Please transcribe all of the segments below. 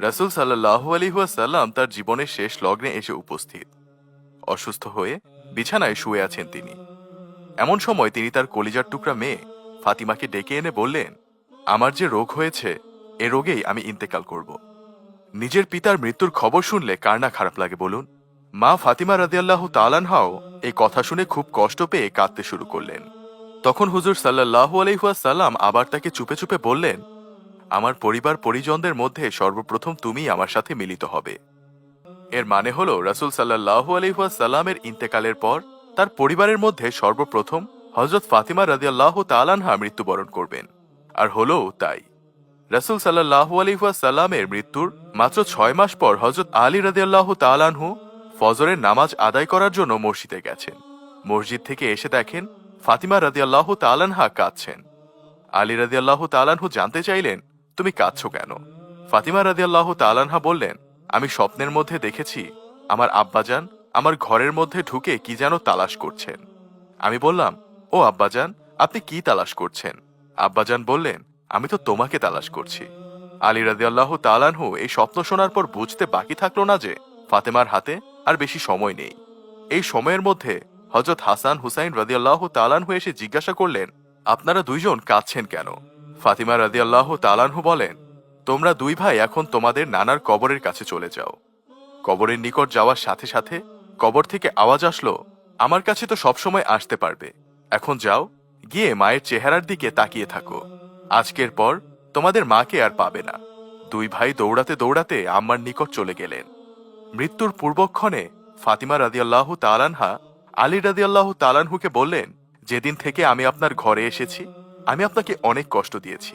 রাসূল সাল্লাল্লাহু আলাইহি ওয়াসাল্লাম তার জীবনের শেষ লগ্নে এসে উপস্থিত। অসুস্থ হয়ে বিছানায় শুয়ে আছেন তিনি। এমন সময় তিনি তার কলিজার টুকরা মেয়ে ফাতিমাকে ডেকে এনে বললেন, আমার যে রোগ হয়েছে এ রোগেই আমি ইন্তেকাল করব। নিজের পিতার মৃত্যুর খবর শুনলে কার না খারাপ লাগে বলুন। মা ফাতিমা রাদিয়াল্লাহু তাআলা আনহাও এই কথা শুনে খুব কষ্ট পেয়ে কাঁদতে শুরু করলেন। তখন হুজুর সাল্লাল্লাহু আলাইহি ওয়াসাল্লাম আবার তাকে চুপে চুপে বললেন, আমার পরিবার পরিজনদের মধ্যে সর্বপ্রথম তুমিই আমার সাথে মিলিত হবে। এর মানে হলো রাসূল সাল্লাল্লাহু আলাইহি ওয়াসাল্লামের ইন্তেকালের পর তার পরিবারের মধ্যে সর্বপ্রথম হযরত ফাতিমা রাদিয়াল্লাহু তাআলা আনহা মৃত্যুবরণ করবেন। আর হলো তাই। রাসূল সাল্লাল্লাহু আলাইহি ওয়াসাল্লামের মৃত্যুর মাত্র 6 মাস পর হযরত আলী রাদিয়াল্লাহু তাআলা আনহু ফজরের নামাজ আদায় করার জন্য মসজিদে গেছেন। মসজিদ থেকে এসে দেখেন ফাতিমা রাদিয়াল্লাহু তাআলা আনহা কাঁদছেন। আলী রাদিয়াল্লাহু তাআলা আনহু জানতে চাইলেন, তুমি কাঁদছো কেন? ফাতিমা রাদিয়াল্লাহু তাআলা আনহা বললেন, আমি স্বপ্নের মধ্যে দেখেছি আমার আব্বাজান আমার ঘরের মধ্যে ঢুকে কি যেন তালাশ করছেন। আমি বললাম, ও আব্বাজান, আপনি কি তালাশ করছেন? আব্বাজান বললেন, আমি তো তোমাকে তালাশ করছি। আলী রাদিয়াল্লাহু তাআলা আনহু এই স্বপ্ন শোনার পর বুঝতে বাকি থাকলো না যে ফাতেমার হাতে আর বেশি সময় নেই। এই সময়ের মধ্যে হযরত হাসান হুসাইন রাদিয়াল্লাহু তাআলা আনহু এসে জিজ্ঞাসা করলেন, আপনারা দুইজন কাঁদছেন কেন? ফাতিমা রাদিয়াল্লাহু তাআলা আনহু বলেন, তোমরা দুই ভাই এখন তোমাদের নানার কবরের কাছে চলে যাও। কবরের নিকট যাওয়ার সাথে সাথে কবর থেকে আওয়াজ আসলো, আমার কাছে তো সবসময় আসতে পারবে, এখন যাও, গিয়ে মায়ের চেহারার দিকে তাকিয়ে থাকো। আজকের পর তোমাদের মাকে আর পাবে না। দুই ভাই দৌড়াতে দৌড়াতে আম্মার নিকট চলে গেলেন। মৃত্যুর পূর্বক্ষণে ফাতিমা রাদিয়াল্লাহু তাআলা আনহা আলী রাদিয়াল্লাহু তাআলা আনহুকে বললেন, যেদিন থেকে আমি আপনার ঘরে এসেছি আমি আপনাকে অনেক কষ্ট দিয়েছি।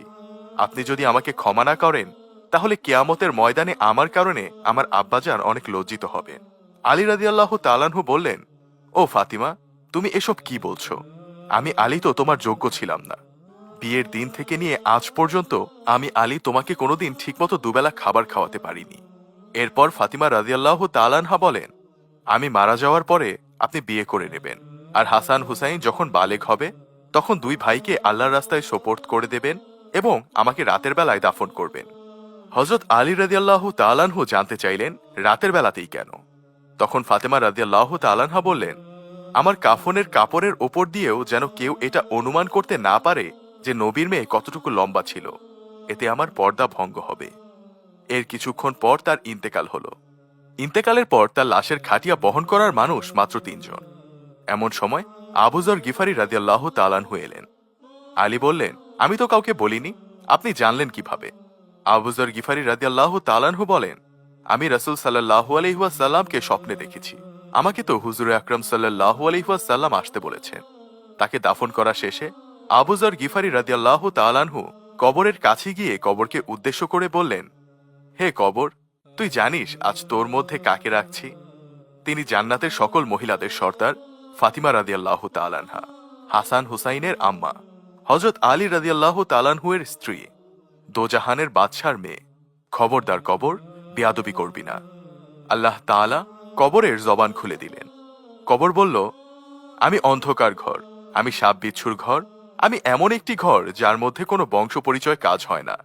আপনি যদি আমাকে ক্ষমা না করেন তাহলে কিয়ামতের ময়দানে আমার কারণে আমার আব্বাজান অনেক লজ্জিত হবেন। আলী রাদিয়াল্লাহু তাআলা আনহু বললেন, ও ফাতিমা, তুমি এসব কি বলছো? আমি আলী তো তোমার যোগ্য ছিলাম না। বিয়ের দিন থেকে নিয়ে আজ পর্যন্ত আমি আলী তোমাকে কোনোদিন ঠিকমতো দুবেলা খাবার খাওয়াতে পারিনি। এরপর ফাতিমা রাদিয়াল্লাহু তাআলা আনহা বলেন, আমি মারা যাওয়ার পরে আপনি বিয়ে করে নেবেন, আর হাসান হুসাইন যখন বালেগ হবে তখন দুই ভাইকে আল্লাহর রাস্তায় সোপর্দ করে দেবেন এবং আমাকে রাতের বেলায় দাফন করবেন। হযরত আলী রাদিয়াল্লাহু তাআলা আনহু জানতে চাইলেন, রাতের বেলাতেই কেন? তখন ফাতেমা রাদিয়াল্লাহু তাআলা আনহা বললেন, আমার কাফনের কাপড়ের ওপর দিয়েও যেন কেউ এটা অনুমান করতে না পারে যে নবীর মেয়ে কতটুকু লম্বা ছিল, এতে আমার পর্দা ভঙ্গ হবে। এর কিছুক্ষণ পর তার ইন্তেকাল হলো। ইন্তেকালের পর তার লাশের খাটিয়া বহন করার মানুষ মাত্র 3 জন। এমন সময় আবু যর গিফারি রাদিয়াল্লাহু তাআলা আনহু এলেন। আলী বললেন, আমি তো কাউকে বলিনি, আপনি জানলেন কিভাবে? আবু যর গিফারি রাদিয়াল্লাহু তাআলা আনহু বলেন, আমি রাসূল সাল্লাল্লাহু আলাইহি ওয়াসাল্লামকে স্বপ্নে দেখেছি। আমাকে তো হুজুরে আকরাম সাল্লাল্লাহু আলাইহি ওয়াসাল্লাম আসতে বলেছেন। তাকে দাফন করা শেষে আবু যর গিফারি রাদিয়াল্লাহু তাআলা আনহু কবরের কাছে গিয়ে কবরকে উদ্দেশ্য করে বললেন, হে কবর, তুই জানিস আজ তোর মধ্যে কাকে রাখছি? তিনি জান্নাতের সকল মহিলাদের সর্দার ফাতিমা রাদিয়াল্লাহু তাআলা আনহা, হাসান হুসাইনের আম্মা, হযরত আলী রাদিয়াল্লাহু তাআলা আনহু এর স্ত্রী, দোজাহানের বাদশার মেয়ে। খবরদার কবর, বেয়াদবি করবি না। আল্লাহ তাআলা কবরের জবান খুলে দিলেন। কবর বলল, আমি অন্ধকার ঘর, আমি সাপ বিচ্ছুর ঘর, আমি এমন একটি ঘর যার মধ্যে কোনো বংশ পরিচয় কাজ হয় না।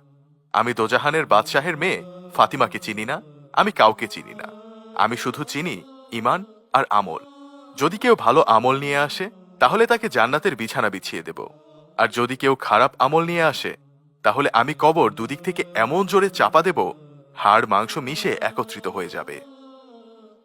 আমি দোজাহানের বাদশাহের মেয়ে ফাতিমাকে চিনি না, আমি কাউকে চিনি না। আমি শুধু চিনি ঈমান আর আমল। যদি কেউ ভালো আমল নিয়ে আসে তাহলে তাকে জান্নাতের বিছানা বিছিয়ে দেব, আর যদি কেউ খারাপ আমল নিয়ে আসে তাহলে আমি কবর দুদিক থেকে এমন জোরে চাপা দেব হাড় মাংস মিশে একত্রিত হয়ে যাবে।